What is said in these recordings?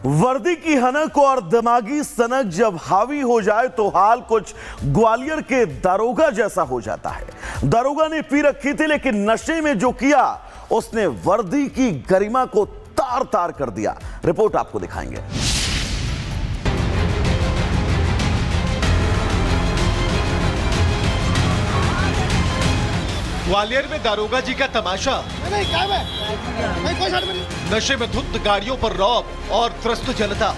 वर्दी की हनक और दिमागी सनक जब हावी हो जाए तो हाल कुछ ग्वालियर के दारोगा जैसा हो जाता है। दारोगा ने पी रखी थी लेकिन नशे में जो किया उसने वर्दी की गरिमा को तार तार कर दिया। रिपोर्ट आपको दिखाएंगे। ग्वालियर में दारोगा जी का तमाशा। नशे में धुत गाड़ियों पर रौब और त्रस्त जनता।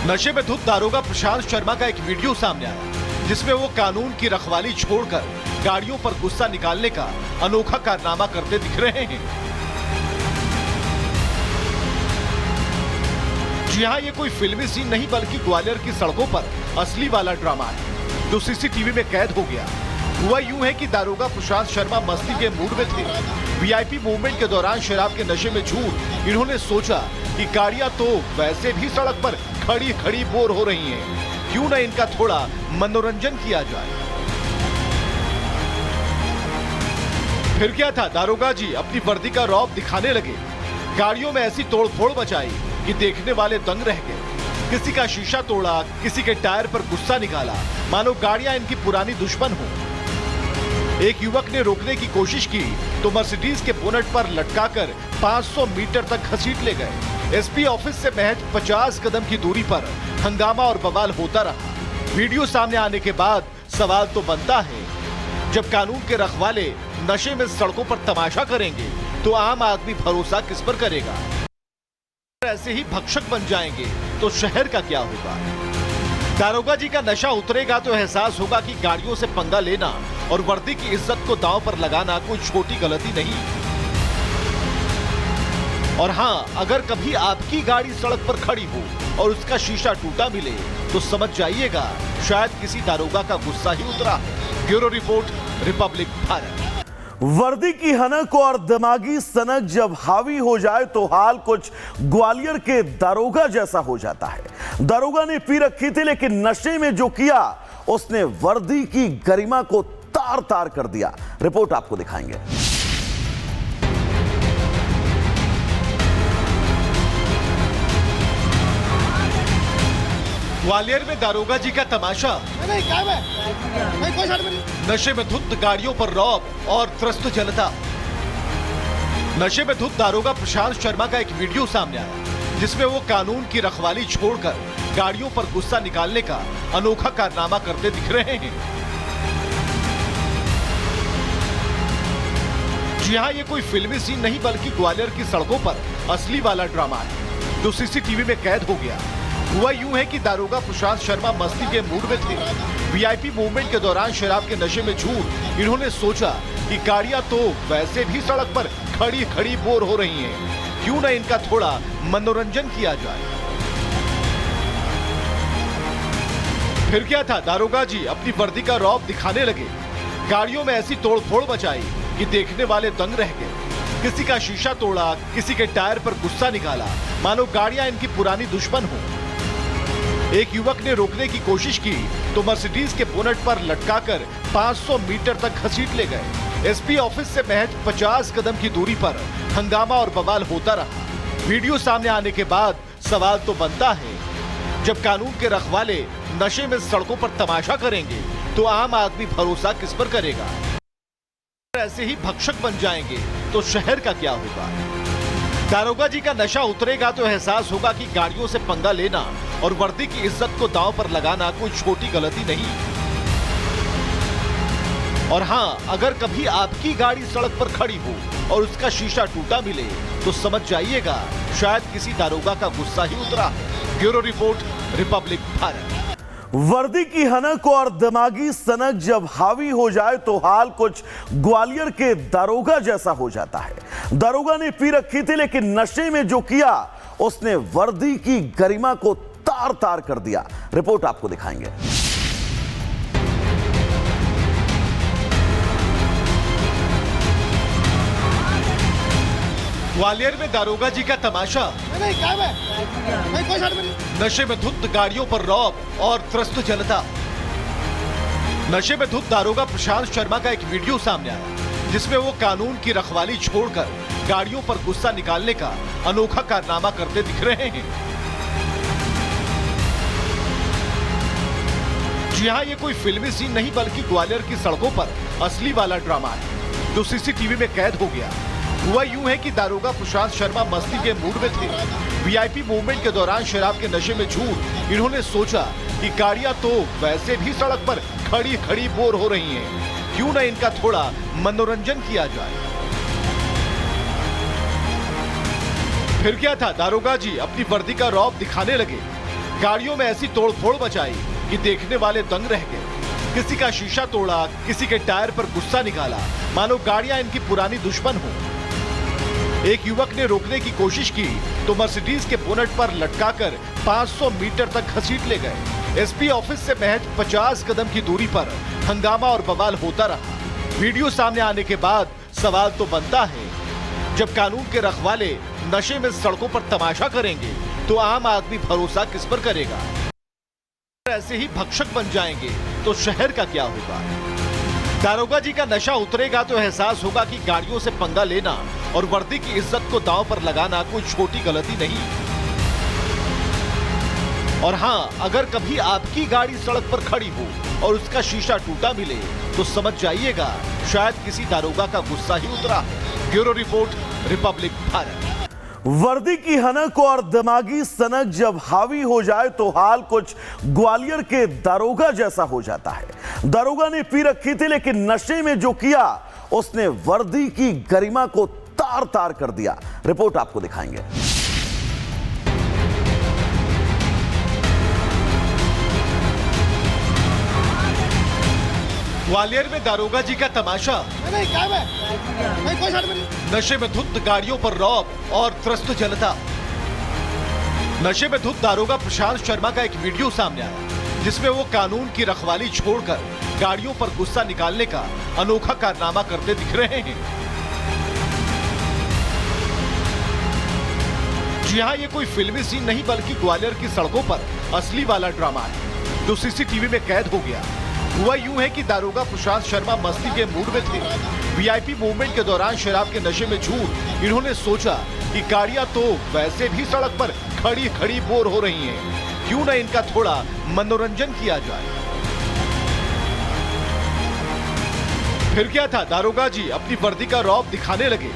नशे में धुत दारोगा प्रशांत शर्मा का एक वीडियो सामने आया जिसमें वो कानून की रखवाली छोड़कर गाड़ियों पर गुस्सा निकालने का अनोखा कारनामा करते दिख रहे हैं। जी हाँ, ये कोई फिल्मी सीन नहीं बल्कि ग्वालियर की सड़कों पर असली वाला ड्रामा है जो सीसीटीवी में कैद हो गया। हुआ यूं है कि दारोगा प्रशांत शर्मा मस्ती के मूड में थे। वीआईपी मूवमेंट के दौरान शराब के नशे में झूठ इन्होंने सोचा कि गाड़ियां तो वैसे भी सड़क पर खड़ी खड़ी बोर हो रही हैं, क्यों न इनका थोड़ा मनोरंजन किया जाए। फिर क्या था, दारोगा जी अपनी वर्दी का रौब दिखाने लगे। गाड़ियों में ऐसी तोड़फोड़ मचाई कि देखने वाले दंग रह गए। किसी का शीशा तोड़ा, किसी के टायर पर गुस्सा निकाला, मानो गाड़ियां इनकी पुरानी दुश्मन हो। एक युवक ने रोकने की कोशिश की तो मर्सिडीज के बोनट पर लटकाकर 500 मीटर तक घसीट ले गए। एसपी ऑफिस से महज 50 कदम की दूरी पर हंगामा और बवाल होता रहा। वीडियो सामने आने के बाद सवाल तो बनता है, जब कानून के रखवाले नशे में सड़कों पर तमाशा करेंगे तो आम आदमी भरोसा किस पर करेगा? ऐसे ही भक्षक बन जाएंगे तो शहर का क्या होगा? दारोगा जी का नशा उतरेगा तो एहसास होगा कि गाड़ियों से पंगा लेना और वर्दी की इज्जत को दांव पर लगाना कोई छोटी गलती नहीं। और हां, अगर कभी आपकी गाड़ी सड़क पर खड़ी हो और उसका शीशा टूटा मिले तो समझ जाइएगा शायद किसी दारोगा का गुस्सा ही उतरा है। Bureau report, Republic Bharat. वर्दी की हनक और दिमागी सनक जब हावी हो जाए तो हाल कुछ ग्वालियर के दारोगा जैसा हो जाता है। दारोगा ने पी रखी थी लेकिन नशे में जो किया उसने वर्दी की गरिमा को तार तार कर दिया। रिपोर्ट आपको दिखाएंगे। ग्वालियर में दारोगा जी का तमाशा। नशे में धुत गाड़ियों पर रौब और त्रस्त जनता। नशे में धुत दारोगा प्रशांत शर्मा का एक वीडियो सामने आया जिसमें वो कानून की रखवाली छोड़कर गाड़ियों पर गुस्सा निकालने का अनोखा कारनामा करते दिख रहे हैं। जी हाँ, ये कोई फिल्मी सीन नहीं बल्कि ग्वालियर की सड़कों पर असली वाला ड्रामा है जो सीसीटीवी में कैद हो गया। हुआ यूं है कि दारोगा प्रशांत शर्मा मस्ती के मूड में थे। वीआईपी मूवमेंट के दौरान शराब के नशे में झूठ इन्होंने सोचा कि गाड़ियां तो वैसे भी सड़क पर खड़ी खड़ी बोर हो रही हैं, क्यों न इनका थोड़ा मनोरंजन किया जाए। फिर क्या था, दारोगा जी अपनी वर्दी का रौब दिखाने लगे। गाड़ियों में ऐसी तोड़फोड़ मचाई कि देखने वाले दंग रह गए। किसी का शीशा तोड़ा, किसी के टायर पर गुस्सा निकाला, मानो गाड़ियां इनकी पुरानी दुश्मन हो। एक युवक ने रोकने की कोशिश की तो मर्सिडीज के बोनट पर लटकाकर 500 मीटर तक घसीट ले गए। एसपी ऑफिस से महज 50 कदम की दूरी पर हंगामा और बवाल होता रहा। वीडियो सामने आने के बाद सवाल तो बनता है, जब कानून के रखवाले नशे में सड़कों पर तमाशा करेंगे तो आम आदमी भरोसा किस पर करेगा? ऐसे ही भक्षक बन जाएंगे तो शहर का क्या होगा? दारोगा जी का नशा उतरेगा तो एहसास होगा कि गाड़ियों से पंगा लेना और वर्दी की इज्जत को दांव पर लगाना कोई छोटी गलती नहीं। और हां, अगर कभी आपकी गाड़ी सड़क पर खड़ी हो और उसका शीशा टूटा मिले तो समझ जाइएगा शायद किसी दारोगा का गुस्सा ही उतरा है। Bureau report, Republic Bharat. वर्दी की हनक और दिमागी सनक जब हावी हो जाए तो हाल कुछ ग्वालियर के दारोगा जैसा हो जाता है। दारोगा ने पी रखी थी लेकिन नशे में जो किया उसने वर्दी की गरिमा को तार तार कर दिया। रिपोर्ट आपको दिखाएंगे। ग्वालियर में दारोगा जी का तमाशा। नशे में धुत गाड़ियों पर रौब और त्रस्त जनता। नशे में धुत दारोगा प्रशांत शर्मा का एक वीडियो सामने आया जिसमें वो कानून की रखवाली छोड़कर गाड़ियों पर गुस्सा निकालने का अनोखा कारनामा करते दिख रहे हैं। जी हां, ये कोई फिल्मी सीन नहीं बल्कि ग्वालियर की सड़कों पर असली वाला ड्रामा है जो सीसीटीवी में कैद हो गया। हुआ यूं है कि दारोगा प्रशांत शर्मा मस्ती के मूड में थे। वीआईपी मूवमेंट के दौरान शराब के नशे में झूठ इन्होंने सोचा कि गाड़ियां तो वैसे भी सड़क पर खड़ी खड़ी बोर हो रही हैं, क्यों न इनका थोड़ा मनोरंजन किया जाए। फिर क्या था, दारोगा जी अपनी वर्दी का रौब दिखाने लगे। गाड़ियों में ऐसी तोड़फोड़ मचाई कि देखने वाले दंग रह गए। किसी का शीशा तोड़ा, किसी के टायर पर गुस्सा निकाला, मानो गाड़ियां इनकी पुरानी दुश्मन हो। एक युवक ने रोकने की कोशिश की तो मर्सिडीज के बोनट पर लटकाकर 500 मीटर तक घसीट ले गए। एसपी ऑफिस से महज 50 कदम की दूरी पर हंगामा और बवाल होता रहा। वीडियो सामने आने के बाद सवाल तो बनता है, जब कानून के रखवाले नशे में सड़कों पर तमाशा करेंगे तो आम आदमी भरोसा किस पर करेगा? ऐसे ही भक्षक बन जाएंगे तो शहर का क्या होगा? दारोगा जी का नशा उतरेगा तो एहसास होगा कि गाड़ियों से पंगा लेना और वर्दी की इज्जत को दांव पर लगाना कोई छोटी गलती नहीं। और हाँ, अगर कभी आपकी गाड़ी सड़क पर खड़ी हो और उसका शीशा टूटा मिले तो समझ जाइएगा शायद किसी दारोगा का गुस्सा ही उतरा है। Bureau report, Republic Bharat. वर्दी की हनक और दिमागी सनक जब हावी हो जाए तो हाल कुछ ग्वालियर के दारोगा जैसा हो जाता है। दारोगा ने पी रखी थी लेकिन नशे में जो किया उसने वर्दी की गरिमा को तार तार कर दिया। रिपोर्ट आपको दिखाएंगे। ग्वालियर में दारोगा जी का तमाशा। नशे में धुत गाड़ियों पर रौब और त्रस्त जनता। नशे में धुत दारोगा प्रशांत शर्मा का एक वीडियो सामने आया जिसमें वो कानून की रखवाली छोड़कर गाड़ियों पर गुस्सा निकालने का अनोखा कारनामा करते दिख रहे हैं। जी हां, ये कोई फिल्मी सीन नहीं बल्कि ग्वालियर की सड़कों पर असली वाला ड्रामा है जो सीसीटीवी में कैद हो गया। हुआ यूं है कि दारोगा प्रशांत शर्मा मस्ती के मूड में थे। वीआईपी मूवमेंट के दौरान शराब के नशे में झूठ इन्होंने सोचा कि गाड़ियां तो वैसे भी सड़क पर खड़ी खड़ी बोर हो रही हैं, क्यों न इनका थोड़ा मनोरंजन किया जाए। फिर क्या था, दारोगा जी अपनी वर्दी का रौब दिखाने लगे।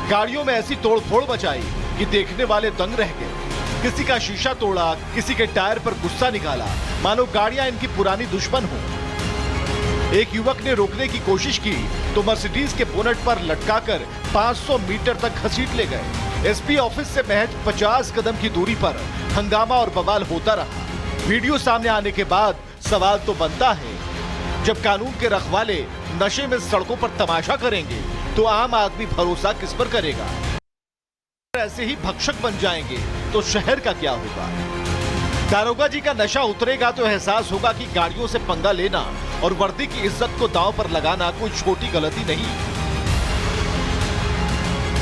गाड़ियों में ऐसी तोड़फोड़ मचाई कि देखने वाले दंग रह गए। किसी का शीशा तोड़ा, किसी के टायर पर गुस्सा निकाला, मानो गाड़ियां इनकी पुरानी दुश्मन हो। एक युवक ने रोकने की कोशिश की तो मर्सिडीज के बोनट पर लटकाकर 500 मीटर तक घसीट ले गए। एसपी ऑफिस से महज 50 कदम की दूरी पर हंगामा और बवाल होता रहा। वीडियो सामने आने के बाद सवाल तो बनता है, जब कानून के रखवाले नशे में सड़कों पर तमाशा करेंगे तो आम आदमी भरोसा किस पर करेगा? ऐसे ही भक्षक बन जाएंगे तो शहर का क्या होगा? दारोगा जी का नशा उतरेगा तो एहसास होगा कि गाड़ियों से पंगा लेना और वर्दी की इज्जत को दांव पर लगाना कोई छोटी गलती नहीं।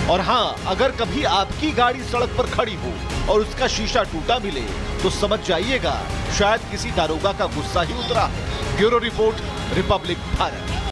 और हाँ, अगर कभी आपकी गाड़ी सड़क पर खड़ी हो और उसका शीशा टूटा मिले तो समझ जाइएगा शायद किसी दारोगा का गुस्सा ही उतरा है। Bureau report, Republic Bharat.